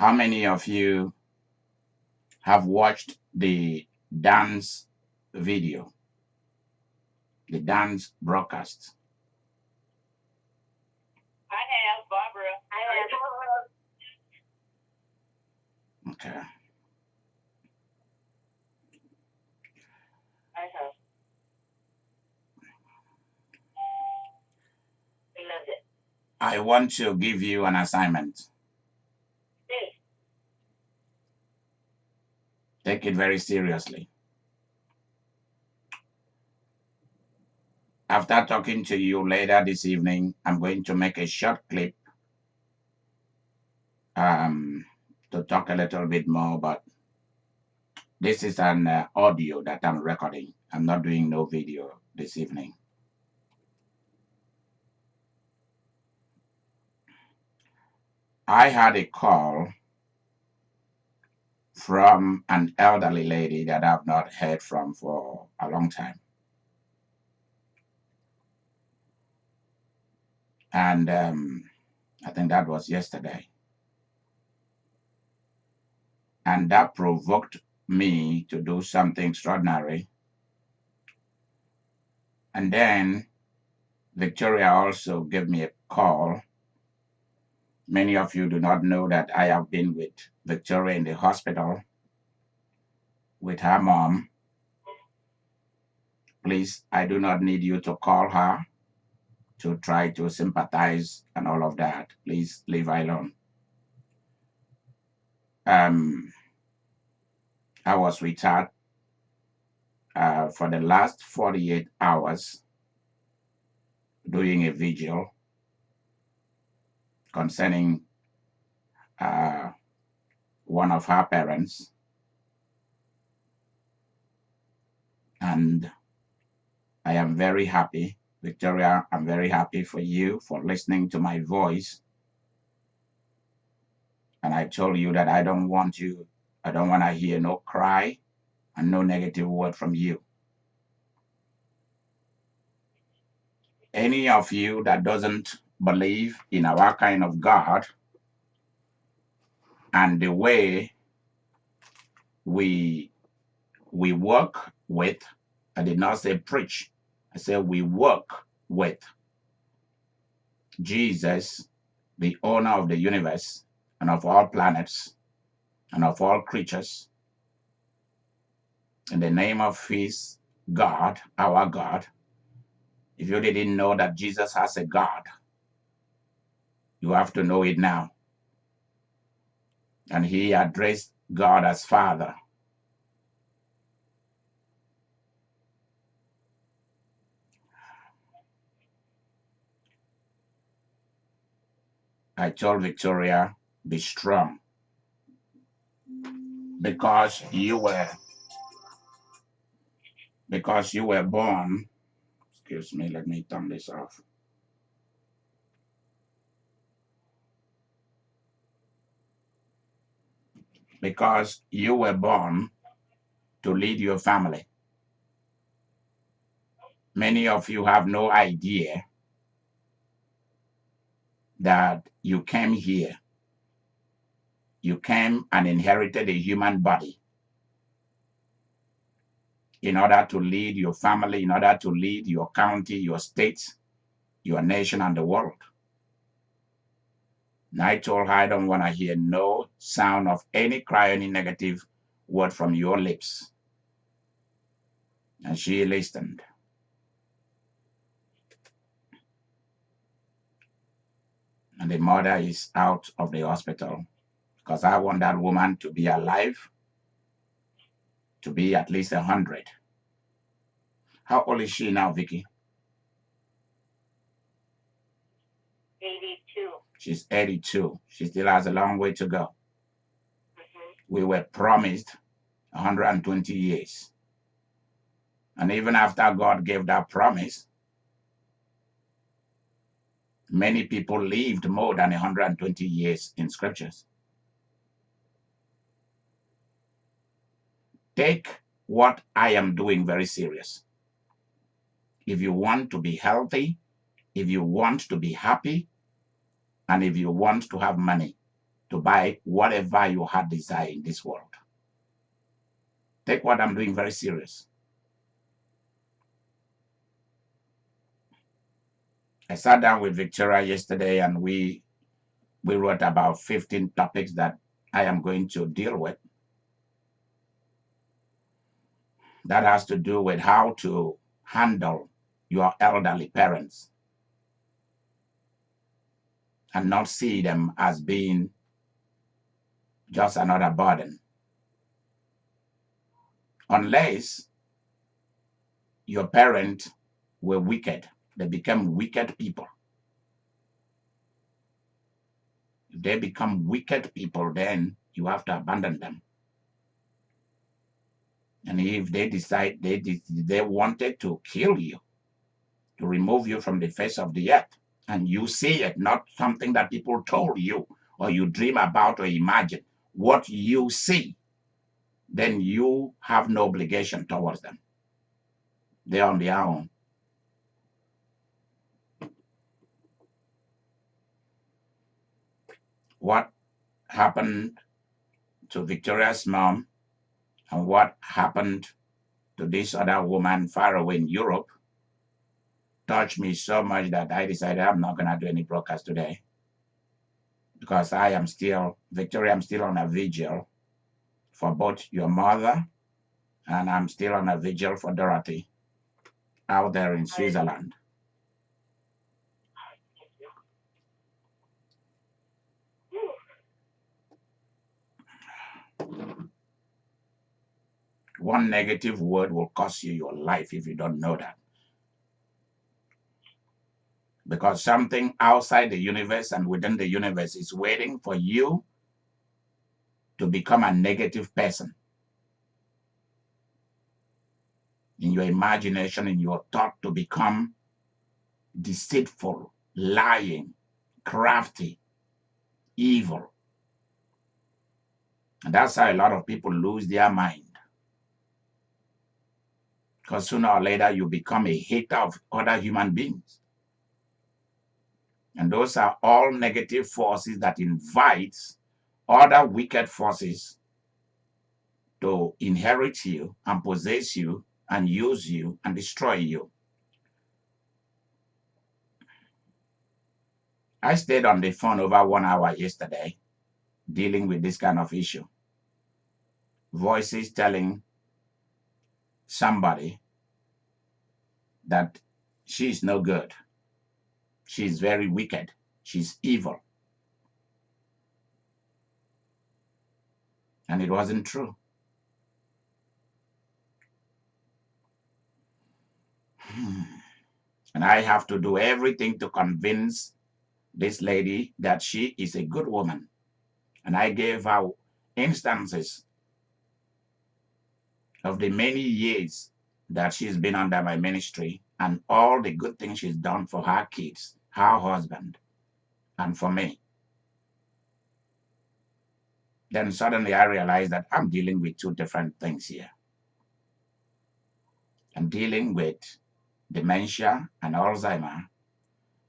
How many of you have watched the dance video, the dance broadcast? I have, Barbara. Okay. I have. I loved it. I want to give you an assignment. Hey. Take it very seriously. After talking to you later this evening, I'm going to make a short clip to talk a little bit more, but this is an audio that I'm recording. I'm not doing no video this evening. I had a call from an elderly lady that I've not heard from for a long time. And I think that was yesterday. And that provoked me to do something extraordinary. And then Victoria also gave me a call. Many of you do not know that I have been with Victoria in the hospital with her mom. Please, I do not need you to call her to try to sympathize and all of that. Please leave her alone. I was with her for the last 48 hours doing a vigil concerning one of her parents. And I am very happy, Victoria, I'm very happy for you for listening to my voice. And I told you that I don't want to hear no cry and no negative word from you. Any of you that doesn't believe in our kind of God and the way we work with, I did not say preach, I said we work with Jesus, the owner of the universe and of all planets and of all creatures, in the name of his God, our God. If you didn't know that Jesus has a God, you have to know it now. And he addressed God as Father. I told Victoria, be strong, because you were born. Excuse me, let me turn this off. Because you were born to lead your family. Many of you have no idea that you came here. You came and inherited a human body in order to lead your family, in order to lead your county, your state, your nation, and the world. And I told her I don't want to hear no sound of any cry, any negative word from your lips. And she listened. And the mother is out of the hospital because I want that woman to be alive, to be at least 100. How old is she now, Vicky? 82. She's 82. She still has a long way to go. We were promised 120 years. And even after God gave that promise, many people lived more than 120 years in scriptures. Take what I am doing very serious. If you want to be healthy, if you want to be happy, and if you want to have money to buy whatever you had desire in this world. Take what I'm doing very serious. I sat down with Victoria yesterday and we wrote about 15 topics that I am going to deal with. That has to do with how to handle your elderly parents and not see them as being just another burden. Unless your parents were wicked, they become wicked people. If they become wicked people, then you have to abandon them. And if they decide they wanted to kill you, to remove you from the face of the earth, and you see it, not something that people told you or you dream about or imagine, what you see, then you have no obligation towards them. They're on their own. What happened to Victoria's mom and what happened to this other woman far away in Europe touched me so much that I decided I'm not going to do any broadcast today, because Victoria, I'm still on a vigil for both your mother, and I'm still on a vigil for Dorothy out there in Switzerland. One negative word will cost you your life if you don't know that. Because something outside the universe and within the universe is waiting for you to become a negative person. In your imagination, in your thought, to become deceitful, lying, crafty, evil. And that's how a lot of people lose their mind. Because sooner or later, you become a hater of other human beings. And those are all negative forces that invite other wicked forces to inherit you and possess you and use you and destroy you. I stayed on the phone over 1 hour yesterday dealing with this kind of issue. Voices telling somebody that she's no good. She's very wicked. She's evil. And it wasn't true. And I have to do everything to convince this lady that she is a good woman. And I gave her instances of the many years that she's been under my ministry and all the good things she's done for her kids, her husband, and for me. Then suddenly I realized that I'm dealing with two different things here. I'm dealing with dementia and Alzheimer,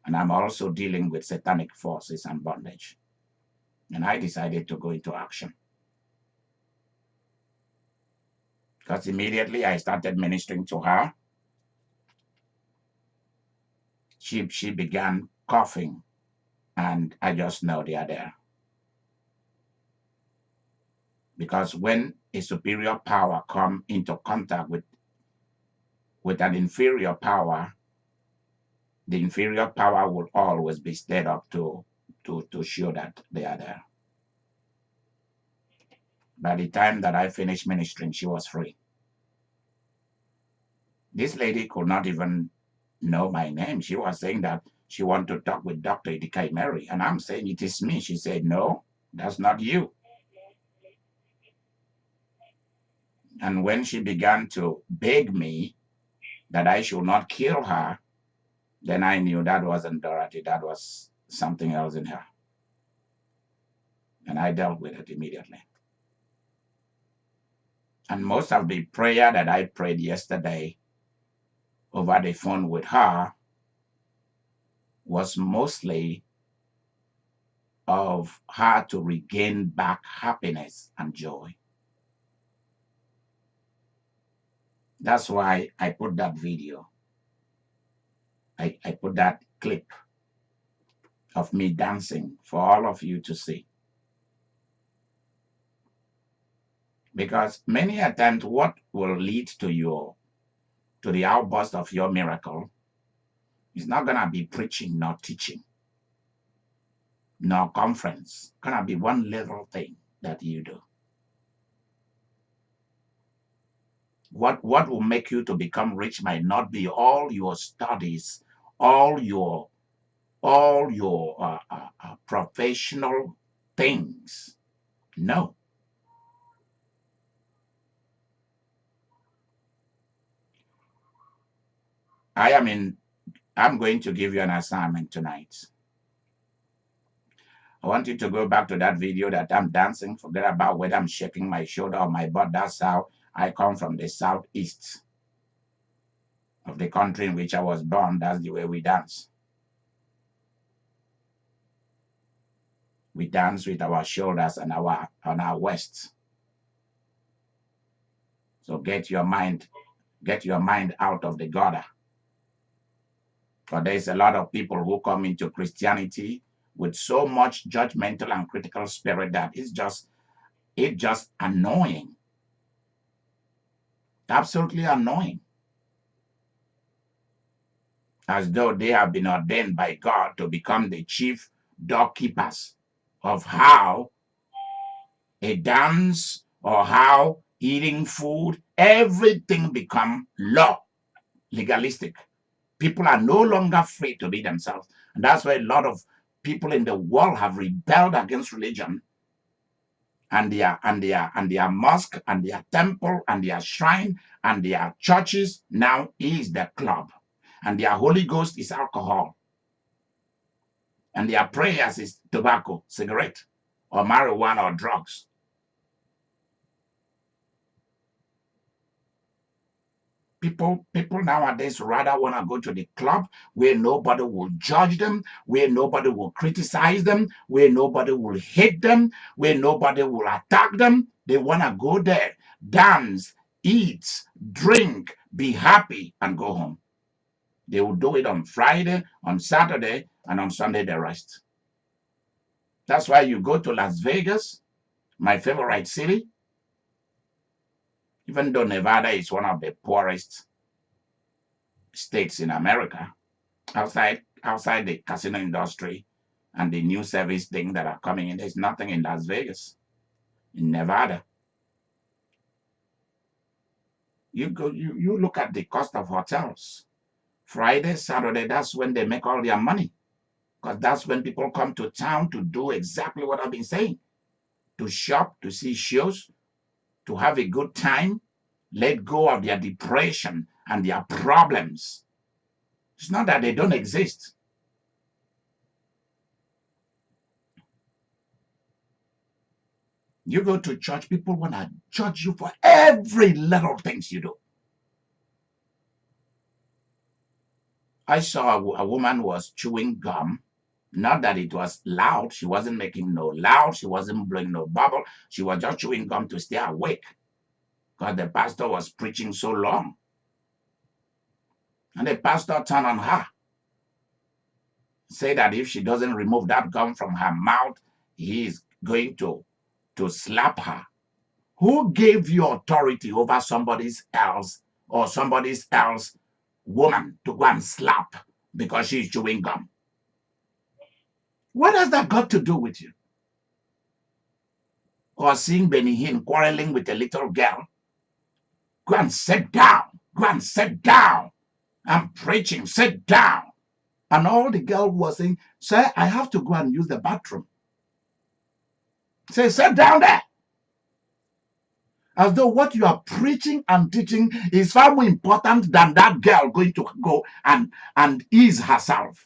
and I'm also dealing with satanic forces and bondage. And I decided to go into action. Because immediately I started ministering to her, she began coughing, and I just know they are there. Because when a superior power comes into contact with an inferior power, the inferior power will always be stirred up to show that they are there. By the time that I finished ministering, she was free. This lady could not even know my name. She was saying that she wanted to talk with Dr. Idika Imeri, and I'm saying it is me. She said, no, that's not you. And when she began to beg me that I should not kill her, then I knew that wasn't Dorothy. That was something else in her. And I dealt with it immediately. And most of the prayer that I prayed yesterday over the phone with her was mostly of how to regain back happiness and joy. That's why I put that video. I put that clip of me dancing for all of you to see. Because many a times what will lead to the outburst of your miracle is not gonna be preaching nor teaching nor conference. It's gonna be one little thing that you do. What will make you to become rich might not be all your studies, all your professional things. No. I'm going to give you an assignment tonight. I want you to go back to that video that I'm dancing. Forget about whether I'm shaking my shoulder or my butt. That's how I come from the southeast of the country in which I was born. That's the way we dance. We dance with our shoulders and on our waists. So get your mind out of the gutter. Because there's a lot of people who come into Christianity with so much judgmental and critical spirit that it's just annoying. Absolutely annoying. As though they have been ordained by God to become the chief doorkeepers of how a dance or how eating food, everything become law, legalistic. People are no longer free to be themselves. And that's why a lot of people in the world have rebelled against religion, and their mosque and their temple and their shrine and their churches now is the club, and their Holy Ghost is alcohol, and their prayers is tobacco, cigarette, or marijuana or drugs. People nowadays rather want to go to the club where nobody will judge them, where nobody will criticize them, where nobody will hate them, where nobody will attack them. They want to go there, dance, eat, drink, be happy, and go home. They will do it on Friday, on Saturday, and on Sunday the rest. That's why you go to Las Vegas, my favorite city, even though Nevada is one of the poorest states in America, outside the casino industry and the new service thing that are coming in, there's nothing in Las Vegas, in Nevada. You look at the cost of hotels. Friday, Saturday, that's when they make all their money, because that's when people come to town to do exactly what I've been saying, to shop, to see shows, to have a good time, let go of their depression and their problems. It's not that they don't exist. You go to church, people want to judge you for every little things you do. I saw a woman was chewing gum. Not that it was loud. She wasn't making no loud. She wasn't blowing no bubble. She was just chewing gum to stay awake, because the pastor was preaching so long. And the pastor turned on her, say that if she doesn't remove that gum from her mouth, he is going to slap her. Who gave you authority over somebody's else or somebody's else woman to go and slap because she's chewing gum? What has that got to do with you? Or seeing Benny Hinn quarreling with a little girl? Go and sit down. Go and sit down. I'm preaching. Sit down. And all the girl was saying, sir, I have to go and use the bathroom. Say, sit down there. As though what you are preaching and teaching is far more important than that girl going to go and ease herself.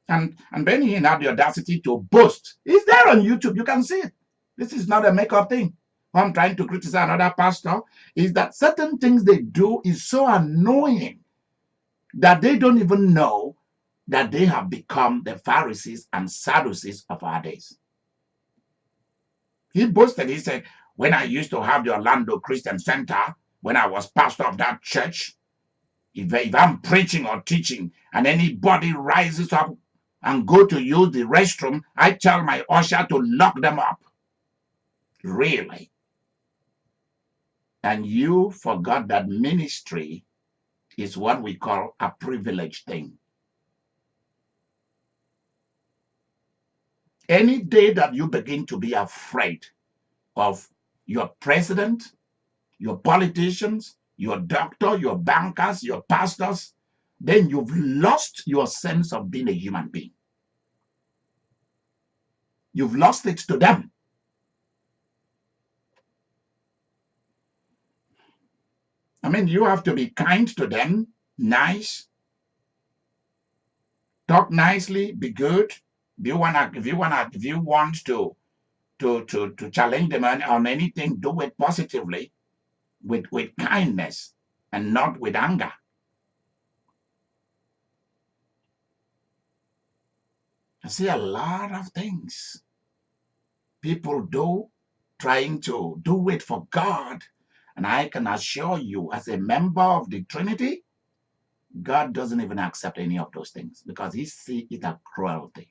And Benny Hinn had the audacity to boast. It's there on YouTube. You can see it. This is not a makeup thing. What I'm trying to criticize another pastor is that certain things they do is so annoying that they don't even know that they have become the Pharisees and Sadducees of our days. He boasted, he said, when I used to have the Orlando Christian Center, when I was pastor of that church, if I'm preaching or teaching and anybody rises up and go to use the restroom, I tell my usher to lock them up. Really? And you forgot that ministry is what we call a privileged thing. Any day that you begin to be afraid of your president, your politicians, your doctor, your bankers, your pastors, then you've lost your sense of being a human being. You've lost it to them. I mean, you have to be kind to them, nice, talk nicely, be good. If you want to challenge them on anything, do it positively, with kindness and not with anger. I see a lot of things people do trying to do it for God. And I can assure you, as a member of the Trinity, God doesn't even accept any of those things because he sees it as cruelty.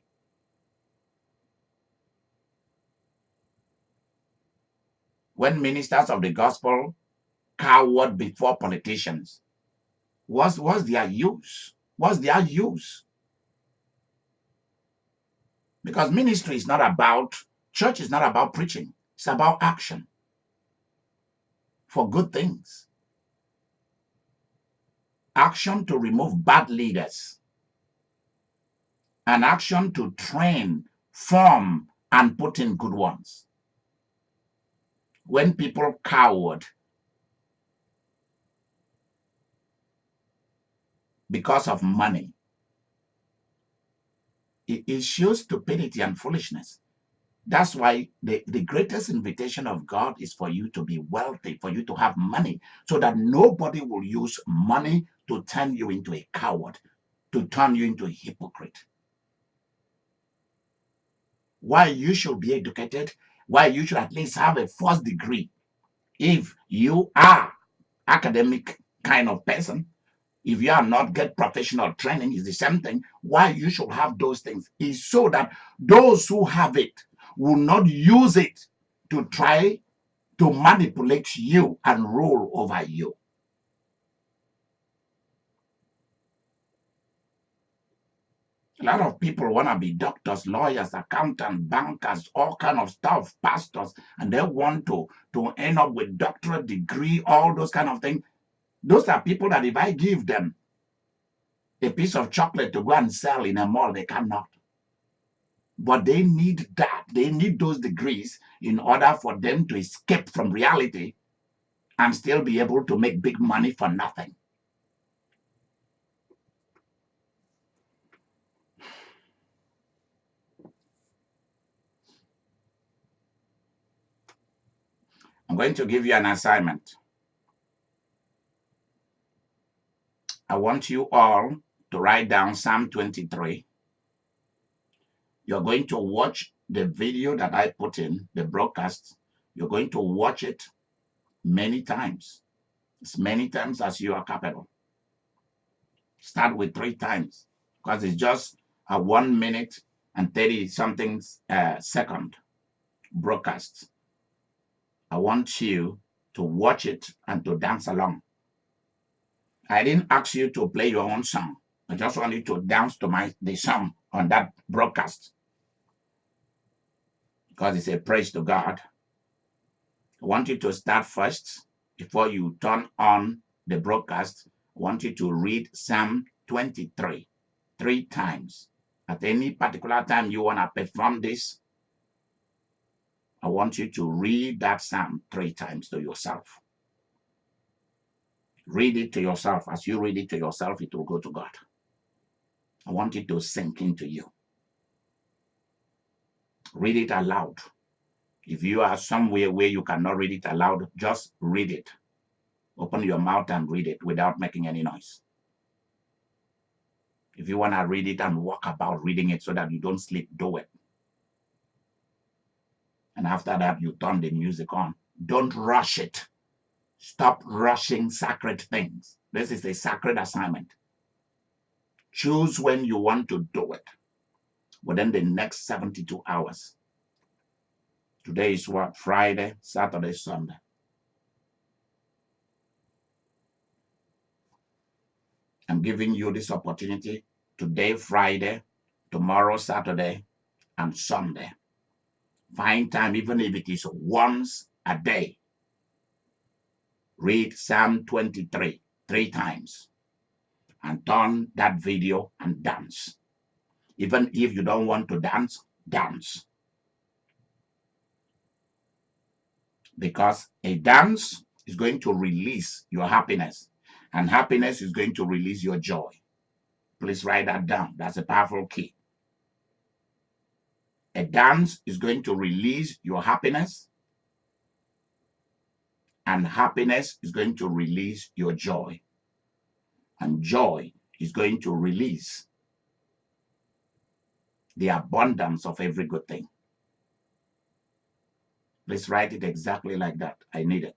When ministers of the gospel cowered before politicians, what's their use? What's their use? Because ministry is not about, church is not about preaching. It's about action for good things. Action to remove bad leaders. And action to train, form, and put in good ones. When people cowered because of money, it shows stupidity and foolishness. That's why the greatest invitation of God is for you to be wealthy, for you to have money, so that nobody will use money to turn you into a coward, to turn you into a hypocrite. Why you should be educated, why you should at least have a first degree if you are academic kind of person. If you are not get professional training, is the same thing. Why you should have those things is so that those who have it will not use it to try to manipulate you and rule over you. A lot of people want to be doctors, lawyers, accountants, bankers, all kind of stuff, pastors, and they want to end up with doctorate degree, all those kind of things. Those are people that if I give them a piece of chocolate to go and sell in a mall, they cannot. But they need that. They need those degrees in order for them to escape from reality and still be able to make big money for nothing. I'm going to give you an assignment. I want you all to write down Psalm 23. You're going to watch the video that I put in, the broadcast. You're going to watch it many times, as many times as you are capable. Start with 3 times because it's just a 1 minute and 30 something second broadcast. I want you to watch it and to dance along. I didn't ask you to play your own song. I just want you to dance to the song on that broadcast because it's a praise to God. I want you to start first before you turn on the broadcast. I want you to read Psalm 23 3 times. At any particular time you want to perform this, I want you to read that Psalm 3 times to yourself. Read it to yourself. As you read it to yourself, it will go to God. I want it to sink into you. Read it aloud. If you are somewhere where you cannot read it aloud, just read it. Open your mouth and read it without making any noise. If you want to read it and walk about reading it so that you don't sleep, do it. And after that, you turn the music on. Don't rush it. Stop rushing sacred things. This is a sacred assignment. Choose when you want to do it within the next 72 hours. Today is what? Friday, Saturday, Sunday. I'm giving you this opportunity today, Friday, tomorrow, Saturday, and Sunday. Find time, even if it is once a day. Read Psalm 23 3 times and turn that video and dance. Even if you don't want to dance, dance. Because a dance is going to release your happiness, and happiness is going to release your joy. Please write that down. That's a powerful key. A dance is going to release your happiness, and happiness is going to release your joy, and joy is going to release the abundance of every good thing. Please write it exactly like that. I need it.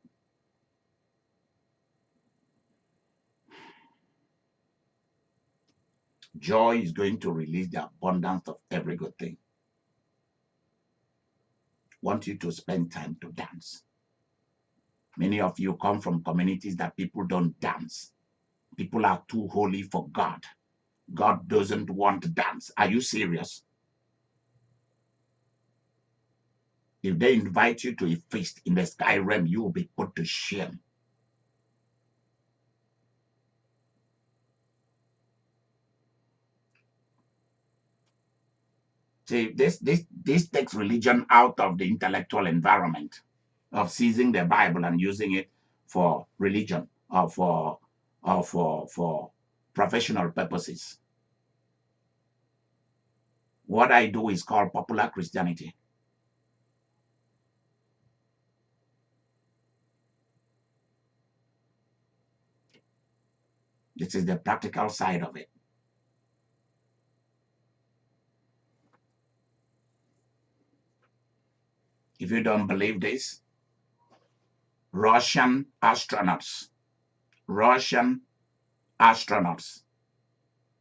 Joy is going to release the abundance of every good thing. I want you to spend time to dance. Many of you come from communities that people don't dance. People are too holy for God. God doesn't want to dance. Are you serious? If they invite you to a feast in the sky realm, you will be put to shame. See, this takes religion out of the intellectual environment of seizing the Bible and using it for religion or for professional purposes. What I do is called popular Christianity. This is the practical side of it. If you don't believe this, Russian astronauts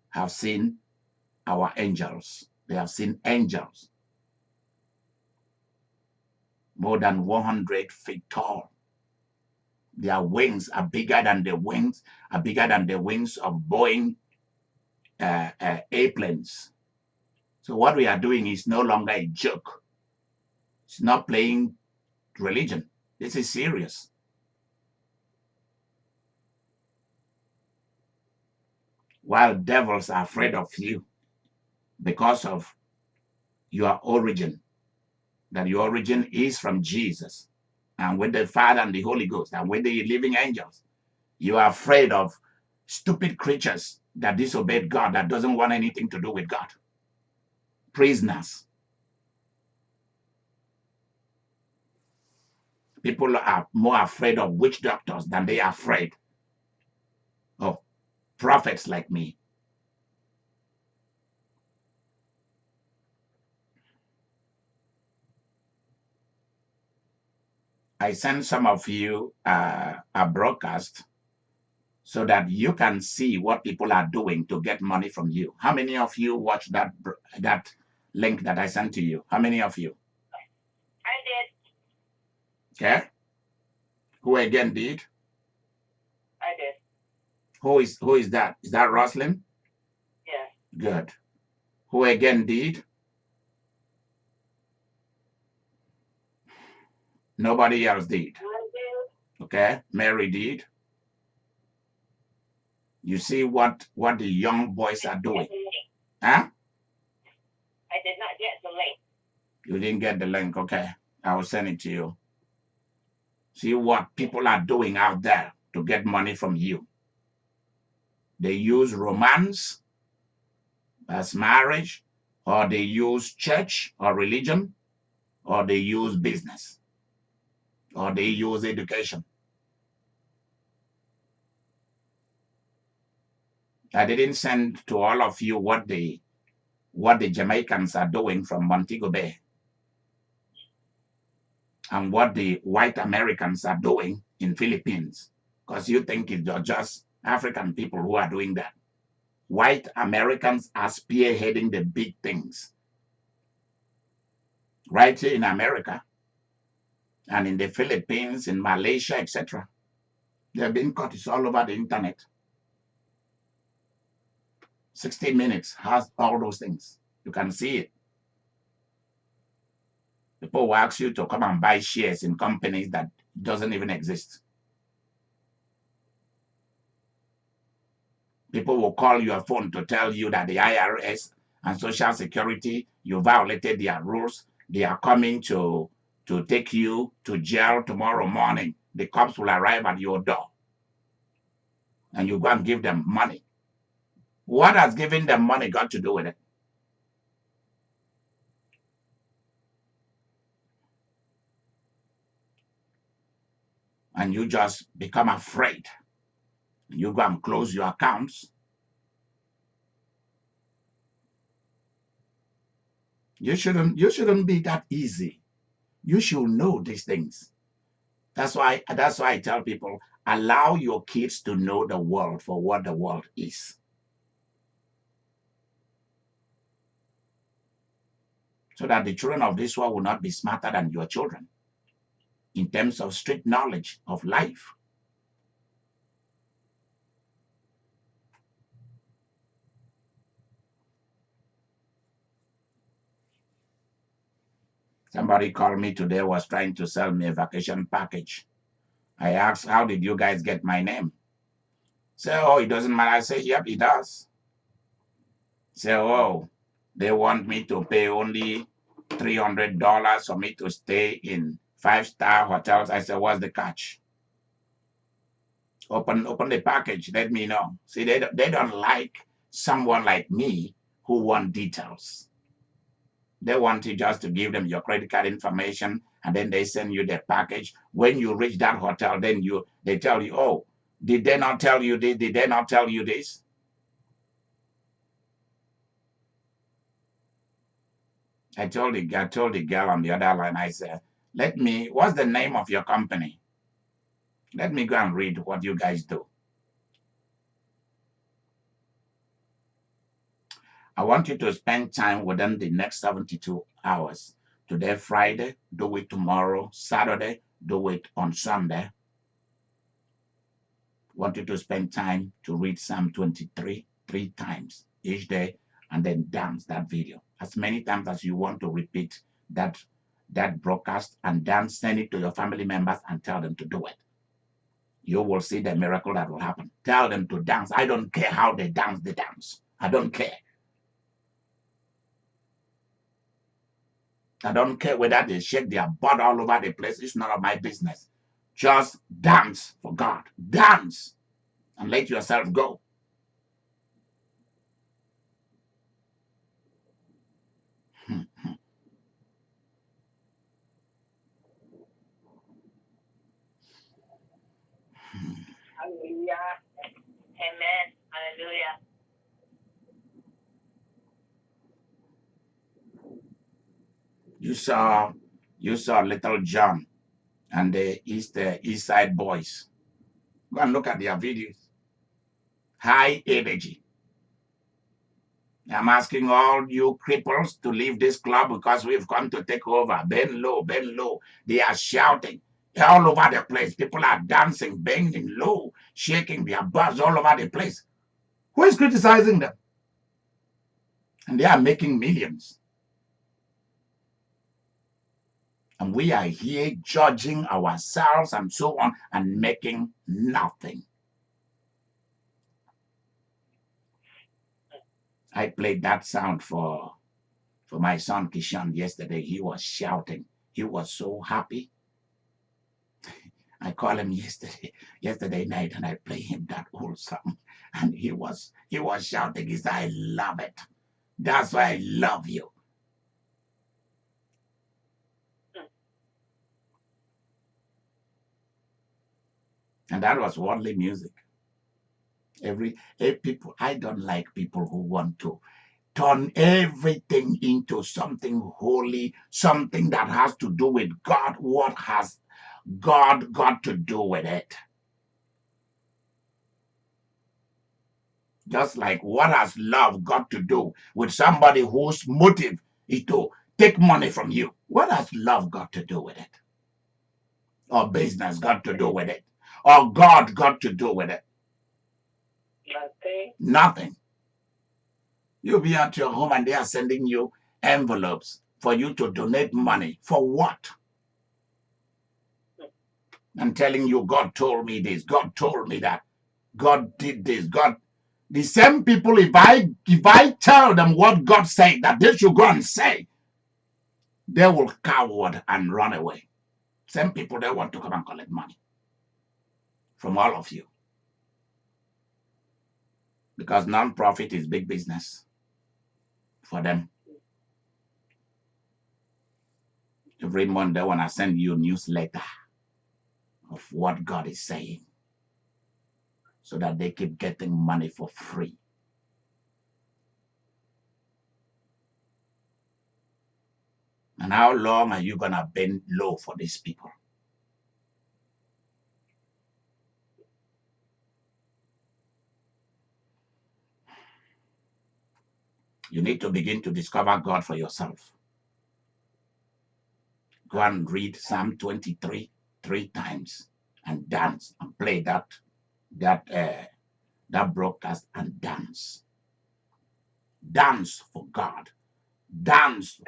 have seen our angels. They have seen angels more than 100 feet tall. Their wings are bigger than the wings of Boeing airplanes. So what we are doing is no longer a joke. It's not playing religion. This is serious. While devils are afraid of you because of your origin, that your origin is from Jesus and with the Father and the Holy Ghost and with the living angels. You are afraid of stupid creatures that disobeyed God, that doesn't want anything to do with God. Prisoners. People are more afraid of witch doctors than they are afraid of prophets like me. I send some of you a broadcast so that you can see what people are doing to get money from you. How many of you watched that link that I sent to you? How many of you? I did. Okay. Who again did? I did. Who is that? Is that Roslyn? Yes. Good. Who again did? Nobody else did. I did. Okay. Mary did. You see what the young boys are doing. Huh? I did not get the link. You didn't get the link. Okay. I will send it to you. See what people are doing out there to get money from you. They use romance as marriage, or they use church or religion, or they use business, or they use education. I didn't send to all of you what the Jamaicans are doing from Montego Bay and what the white Americans are doing in Philippines, because you think it's just African people who are doing that. White Americans are spearheading the big things right here in America and in the Philippines, in Malaysia, etc. They're being caught. It's all over the internet. 60 Minutes has all those things. You can see it. People will ask you to come and buy shares in companies that doesn't even exist. People will call your phone to tell you that the IRS and Social Security, you violated their rules. They are coming to take you to jail tomorrow morning. The cops will arrive at your door and you go and give them money. What has giving them money got to do with it? And you just become afraid. You go and close your accounts. You shouldn't be that easy. You should know these things. That's why I tell people, allow your kids to know the world for what the world is. So that the children of this world will not be smarter than your children in terms of street knowledge of life. Somebody called me today, was trying to sell me a vacation package. I asked, how did you guys get my name? Say, oh, it doesn't matter. I say, yep, it does. Say, oh, they want me to pay only $300 for me to stay in 5-star hotels. I said, what's the catch? Open the package. Let me know. See, they don't like someone like me who want details. They want you just to give them your credit card information, and then they send you the package. When you reach that hotel, then they tell you, oh, did they not tell you this? Did they not tell you this? I told the girl on the other line, I said, what's the name of your company? Let me go and read what you guys do. I want you to spend time within the next 72 hours. Today, Friday, do it tomorrow. Saturday, do it on Sunday. I want you to spend time to read Psalm 23 3 times each day and then dance that video. As many times as you want to repeat that broadcast and dance, send it to your family members and tell them to do it. You will see the miracle that will happen. Tell them to dance. I don't care how they dance. I don't care. I don't care whether they shake their butt all over the place. It's none of my business. Just dance for God. Dance and let yourself go. Hallelujah. Amen. Hallelujah. You saw Little John and the East Side Boys. Go and look at their videos. High energy. I'm asking all you cripples to leave this club because we've come to take over. Bend low, bend low. They are shouting all over the place. People are dancing, bending low, shaking their butts all over the place. Who is criticizing them? And they are making millions. And we are here judging ourselves and so on and making nothing. I played that sound for my son Kishan yesterday. He was shouting. He was so happy. I called him yesterday night, and I play him that old song, and he was shouting. He said, "I love it. That's why I love you." And that was worldly music. People, I don't like people who want to turn everything into something holy, something that has to do with God. What has God got to do with it? Just like what has love got to do with somebody whose motive is to take money from you? What has love got to do with it? Or business got to do with it? Or God got to do with it? Nothing. Nothing. You'll be at your home and they are sending you envelopes for you to donate money. For what? And telling you, God told me this, God told me that, God did this, God. The same people, if I tell them what God said that they should go and say, they will coward and run away. Same people, they want to come and collect money from all of you. Because non-profit is big business for them. Every month they want to send you a newsletter of what God is saying so that they keep getting money for free. And how long are you going to bend low for these people? You need to begin to discover God for yourself. Go and read Psalm 23 3 times and dance and play that broadcast and dance. Dance for God. Dance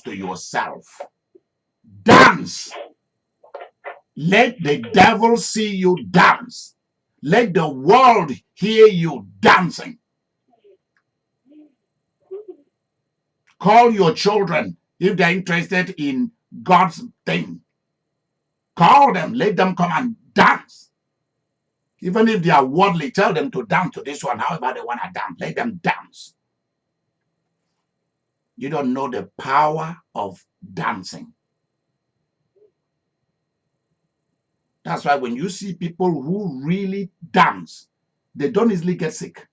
to yourself. Dance. Let the devil see you dance. Let the world hear you dancing. Call your children if they're interested in God's thing. Call them. Let them come and dance. Even if they are worldly, tell them to dance to this one. However they want to dance, let them dance. You don't know the power of dancing. That's why when you see people who really dance, they don't easily get sick.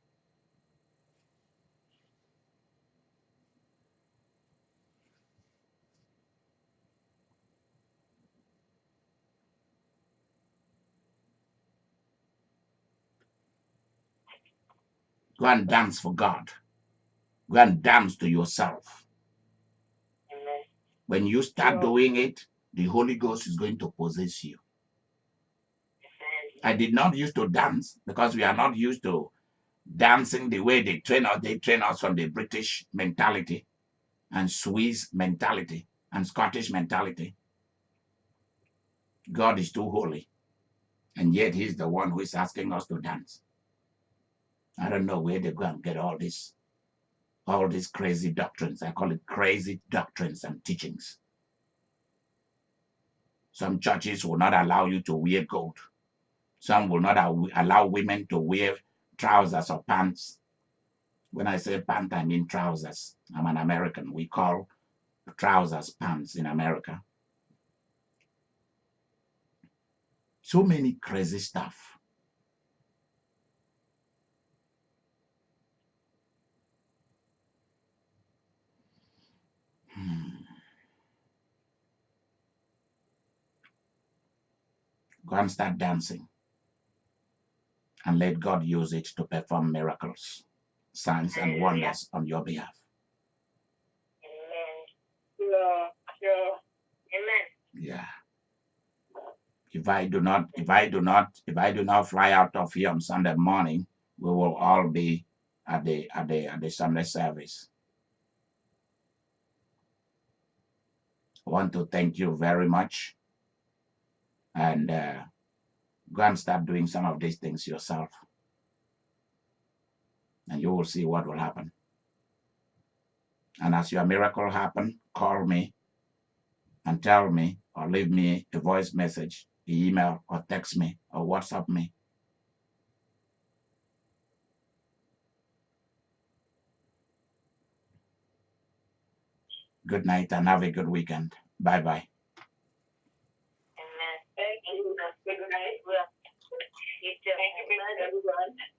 Go and dance for God. Go and dance to yourself. Amen. When you start doing it, the Holy Ghost is going to possess you. I did not used to dance because we are not used to dancing the way they train us. They train us from the British mentality and Swiss mentality and Scottish mentality. God is too holy, and yet he's the one who is asking us to dance. I don't know where they go and get all these crazy doctrines. I call it crazy doctrines and teachings. Some churches will not allow you to wear gold. Some will not allow women to wear trousers or pants. When I say pants, I mean trousers. I'm an American. We call trousers pants in America. So many crazy stuff. Go and start dancing and let God use it to perform miracles, signs, and wonders on your behalf. Amen. Sure. Amen. Yeah. If I do not fly out of here on Sunday morning, we will all be at the Sunday service. I want to thank you very much, and go and start doing some of these things yourself, and you will see what will happen. And as your miracle happen, call me and tell me, or leave me a voice message, email, or text me, or WhatsApp me. Good night and have a good weekend. Bye-bye. Amen. Thank you. Good night. Well, Thank you, everyone.